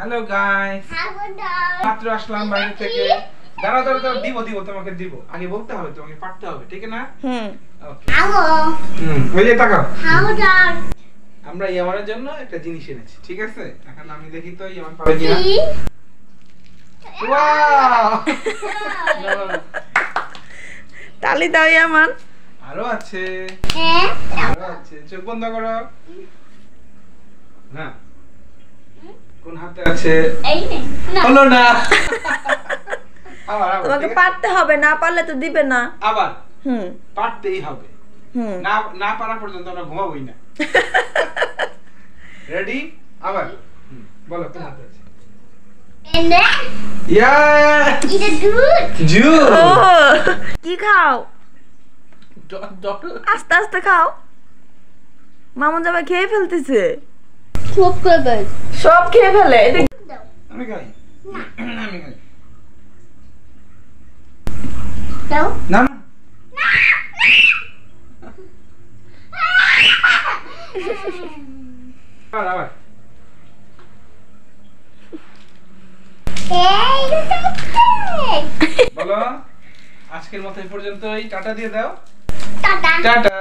Hello guys, মাত্র আসলাম বাইরে থেকে। দাঁড়াও দাঁড়াও দাঁড়াও, দিব তোমাকে দিব। আগে বলতে হবে, তোমাকে পারতে হবে, ঠিক না? ওকে। ওই যে তাকাও। আমরা ইয়ামানের জন্য একটা জিনিস এনেছি, ঠিক আছে? এখন আমি দেখি তো ইয়ামান পারে কিনা। ওয়াও! তালি দাও ইয়ামান। আরো আছে, আরো আছে। চোখ বন্ধ করো। হ্যাঁ, কোন হাতে আছে? এই নে। হলো না। আবার তোমাকে পারতে হবে, না পারলে তো দিবে না। আবার পারতেই হবে। না না পারা পর্যন্ত আমরা ঘুমাবোই না। রেডি? আবার বলো কোন হাতে আছে? এনে ইয়া, এটা দুধ। জুস। ও কি খাও? ডক্টর আস্তে আস্তে খাও। মামুন জামাই খেয়ে ফেলতেছে। সব খাবে। সব খেয়ে ফেলে। আমি খাই। আমি খাই। দাও। না আবার আবার। বলো আজকের মতো এই পর্যন্তই। টাটা দিয়ে দাও। টাটা। টাটা।